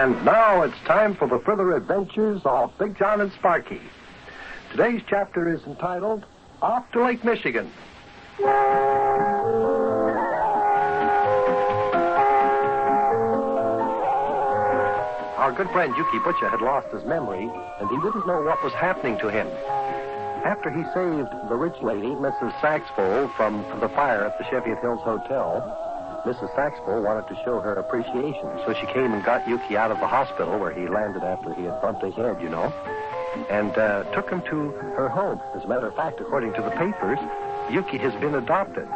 And now it's time for the further adventures of Big John and Sparkie. Today's chapter is entitled, Off to Lake Michigan. Our good friend Yuki Butcher had lost his memory, and he didn't know what was happening to him. After he saved the rich lady, Mrs. Saxful, from the fire at the Cheviot Hills Hotel, Mrs. Saxful wanted to show her appreciation, so she came and got Yuki out of the hospital where he landed after he had bumped his head, and took him to her home. As a matter of fact, according to the papers, Yuki has been adopted.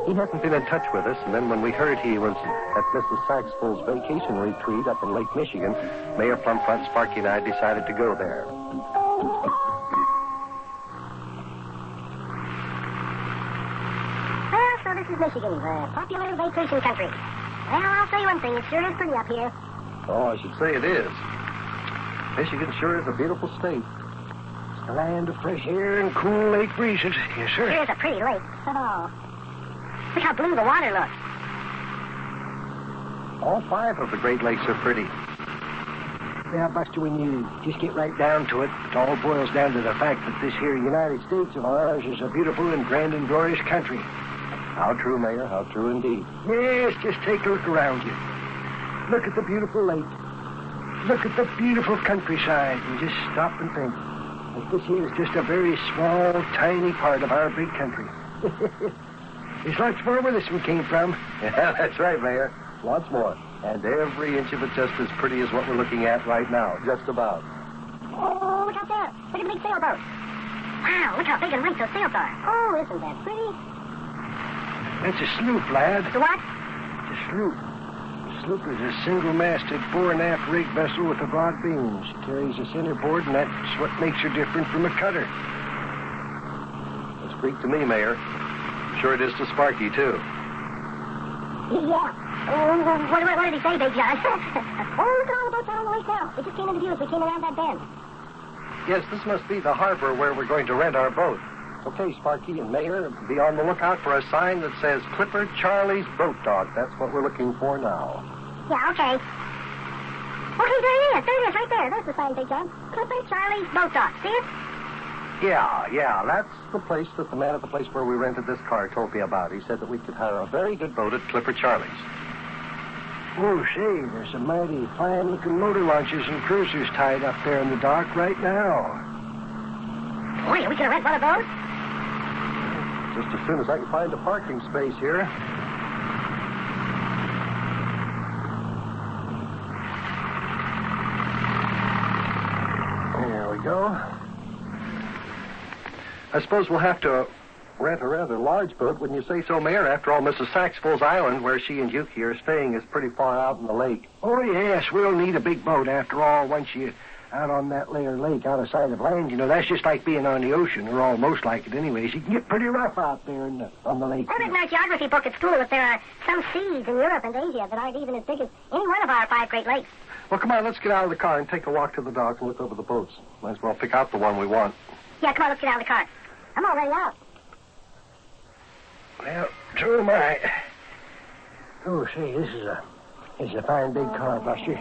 He hasn't been in touch with us, and then when we heard he was at Mrs. Saxful's vacation retreat up in Lake Michigan, Mayor Plumfront, Sparkie, and I decided to go there. So this is Michigan, the popular vacation country. Well, I'll tell you one thing, it sure is pretty up here. Oh, I should say it is. Michigan sure is a beautiful state. It's the land of fresh air and cool lake breezes. Yes, sir. Here's a pretty lake. Oh. Look how blue the water looks. All 5 of the Great Lakes are pretty. Yeah, Buster, when you just get right down to it, it all boils down to the fact that this here United States of ours is a beautiful and grand and glorious country. How true, Mayor, how true indeed. Yes, just take a look around you. Look at the beautiful lake. Look at the beautiful countryside, and just stop and think that this here is just a very small, tiny part of our big country. There's lots more where this one came from. Yeah, that's right, Mayor. Lots more. And every inch of it just as pretty as what we're looking at right now. Just about. Oh, look out there. Look at the big sailboat. Wow, look how big and light those sails are. Oh, isn't that pretty? That's a sloop, lad. The what? It's a sloop. A sloop is a single-masted fore and aft rig vessel with a broad beams. It carries a centerboard, and that's what makes her different from a cutter. It's Greek to me, Mayor. Sure it is to Sparkie, too. Yeah. Oh, what did he say, Big John? Oh, look at all the boats out on the lake now. They just came into view as we came around that bend. Yes, this must be the harbor where we're going to rent our boat. Okay, Sparkie and Mayor, be on the lookout for a sign that says Clipper Charlie's Boat Dock. That's what we're looking for now. Yeah, okay. Okay, there it is. There it is, right there. There's the sign, Big John. Clipper Charlie's Boat Dock. See it? Yeah. That's the place that the man at the place where we rented this car told me about. He said that we could hire a very good boat at Clipper Charlie's. Oh, say, there's some mighty fine-looking motor launchers and cruisers tied up there in the dock right now. Boy, are we going to rent one of those? Just as soon as I can find a parking space here. There we go. I suppose we'll have to rent a rather large boat, wouldn't you say so, Mayor? After all, Mrs. Saxful's island, where she and Yuki are staying, is pretty far out in the lake. Oh, yes, we'll need a big boat. After all, once you're out on that layer lake, out of sight of land, that's just like being on the ocean, or almost like it anyways. You can get pretty rough out there on the lake. I read in our geography book at school that there are some seas in Europe and Asia that aren't even as big as any one of our 5 Great Lakes. Well, come on, let's get out of the car and take a walk to the dock and look over the boats. Might as well pick out the one we want. Yeah, come on, let's get out of the car. I'm already out. Well, so am I. Oh, say, this is a fine big car, Buster.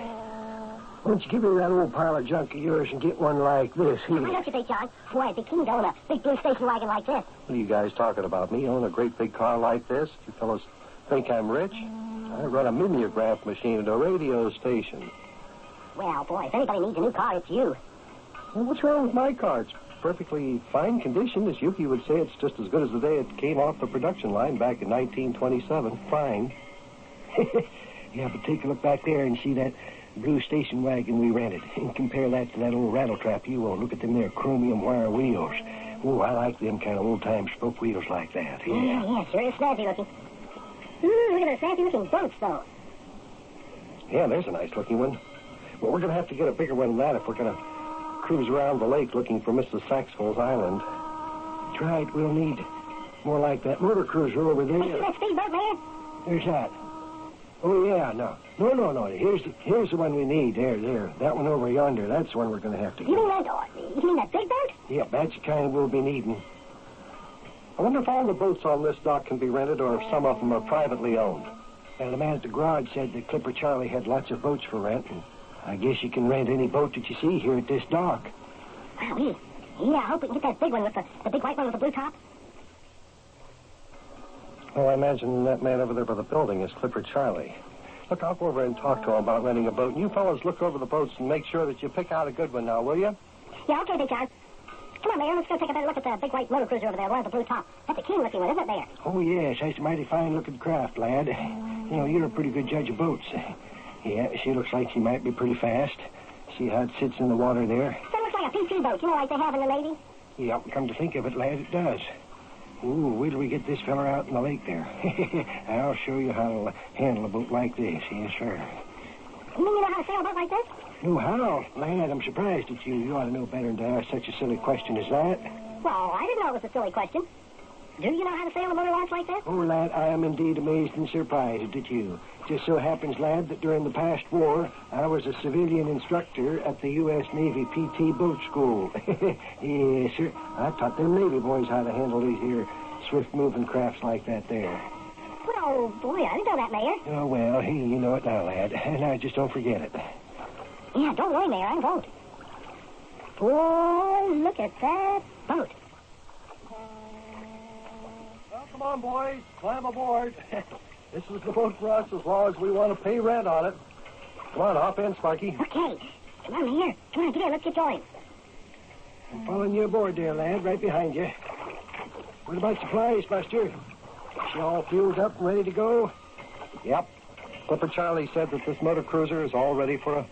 Why don't you give me that old pile of junk of yours and get one like this here? Why don't you, Big John? Boy, I'd be keen to own a big blue station wagon like this. What are you guys talking about? Me own a great big car like this? You fellows think I'm rich? I run a mimeograph machine at a radio station. Well, boy, if anybody needs a new car, it's you. Well, what's wrong with my car? It's perfectly fine condition. As Yuki would say, it's just as good as the day it came off the production line back in 1927. Fine. Yeah, but take a look back there and see that blue station wagon we rented, and compare that to that old rattletrap you own. Look at them there chromium wire wheels. Oh, I like them kind of old-time spoke wheels like that. Yeah, sure is snazzy looking. Look at the snazzy looking boats, though. Yeah, there's a nice looking one. Well, we're going to have to get a bigger one than that if we're going to cruise around the lake looking for Mrs. Saxful's island. That's right, we'll need more like that motor cruiser over there. Hey, see that speedboat, man? There's that. Oh, yeah, no. Here's the one we need. There. That one over yonder, that's the one we're going to have to get. You mean that big boat? Yeah, that's the kind we'll be needing. I wonder if all the boats on this dock can be rented or if some of them are privately owned. Well, the man at the garage said that Clipper Charlie had lots of boats for rent, and I guess you can rent any boat that you see here at this dock. Wow, yeah, I hope we can get that big one with the big white one with the blue top. Well, I imagine that man over there by the building is Clipper Charlie. Look, I'll go over and talk to him about renting a boat. And you fellas look over the boats and make sure that you pick out a good one now, will you? Yeah, okay, Big John. Come on, Mayor, let's go take a better look at the big white motor cruiser over there, one with the blue top. That's a keen-looking one, isn't it, Mayor? Oh, yes, that's a mighty fine-looking craft, lad. You know, you're a pretty good judge of boats. Yeah, she looks like she might be pretty fast. See how it sits in the water there? That looks like a PT boat, you know, like they have in the Navy? Yeah, come to think of it, lad, it does. Ooh, wait till we get this fella out in the lake there. I'll show you how to handle a boat like this, yes, sir. You mean you know how to sail a boat like this? No, how? Lad, I'm surprised at you. You ought to know better than to ask such a silly question as that. Well, I didn't know it was a silly question. Do you know how to sail a motor launch like this? Oh, lad, I am indeed amazed and surprised at you. Just so happens, lad, that during the past war, I was a civilian instructor at the U.S. Navy PT boat school. Yes, sir. I taught them Navy boys how to handle these here swift-moving crafts like that there. Oh, boy, I didn't know that, Mayor. Oh, well, you know it now, lad. Now, just don't forget it. Yeah, don't worry, Mayor, I won't. Boy, look at that boat. Well, come on, boys. Climb aboard. This is the boat for us as long as we want to pay rent on it. Come on, hop in, Sparkie. Okay. Come on, Mayor. Come on, get in. Let's get going. I'm following you aboard there, lad, right behind you. What about supplies, Buster? She all fueled up and ready to go? Yep. Clipper Charlie said that this motor cruiser is all ready for a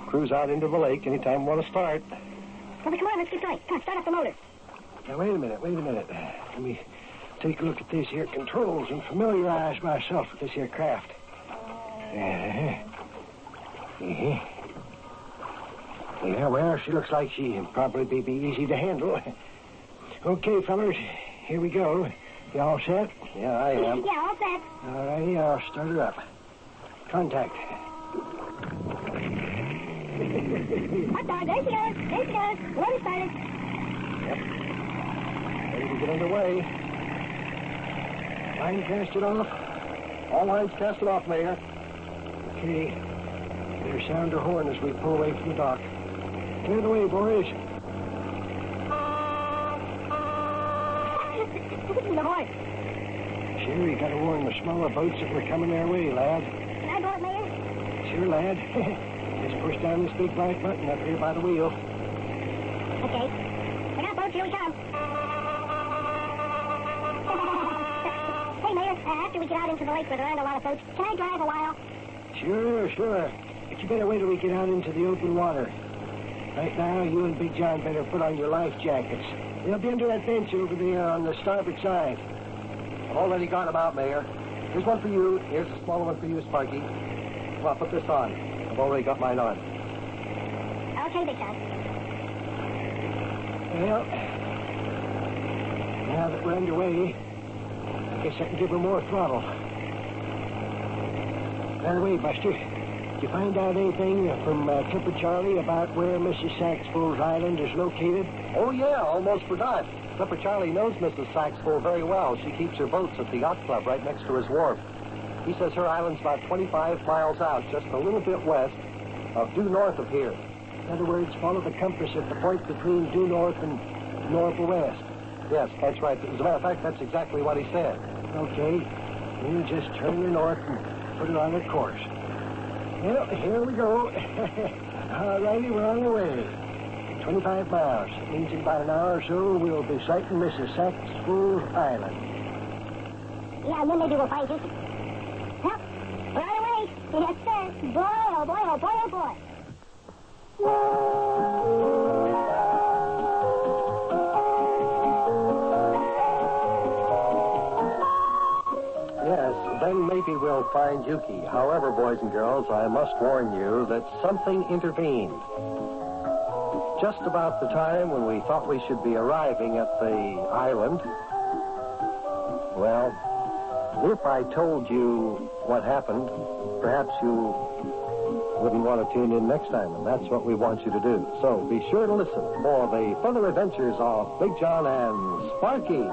cruise out into the lake anytime we want to start. Well, come on, let's get going. Come on, start up the motor. Now, wait a minute. Let me take a look at these here controls and familiarize myself with this here craft. Yeah, well, she looks like she'll probably be easy to handle. Okay, fellas, here we go. You all set? Yeah, I am. Yeah, all set. All righty, I'll start her up. Contact. Hot dog, there she goes. There she goes. Motor started. Yep. Ready to get underway. Line casted off. All lines casted off, Mayor. Okay. Better sound her horn as we pull away from the dock. Clear the way, boys. Listen to the horn. Sure, you gotta warn the smaller boats that we're coming their way, lad. Can I go it, Mayor? Sure, lad. Just push down this big black button up here by the wheel. Okay. Look out, boats. Here we come. Hey, Mayor, after we get out into the lake where there aren't a lot of boats, can I drive a while? Sure. But you better wait till we get out into the open water. Right now, you and Big John better put on your life jackets. They'll be under that bench over there on the starboard side. I've already got them out, Mayor. Here's one for you. Here's a smaller one for you, Sparkie. Come on, put this on. I've already got mine on. Okay, Big John. Well, now that we're underway, I guess I can give her more throttle. By the way, Buster, did you find out anything from Clipper Charlie about where Mrs. Saxful's Island is located? Oh, yeah, almost forgot. Clipper Charlie knows Mrs. Saxful very well. She keeps her boats at the yacht club right next to his wharf. He says her island's about 25 miles out, just a little bit west of due north of here. In other words, follow the compass at the point between due north and northwest. Yes, that's right. As a matter of fact, that's exactly what he said. Okay. You just turn her north and put her on her course. Well, here we go. All righty, we're on the way. 25 miles. It means in about an hour or so, we'll be sighting Mrs. Saxful's Island. Yeah, and then maybe we'll find Juicy. Well, we're on our way. Yes, sir. Boy, oh boy, oh boy, oh boy. Yes, then maybe we'll find Yuki. However, boys and girls, I must warn you that something intervened. Just about the time when we thought we should be arriving at the island, well, if I told you what happened, perhaps you wouldn't want to tune in next time, and that's what we want you to do. So be sure to listen for the further adventures of Big John and Sparkie.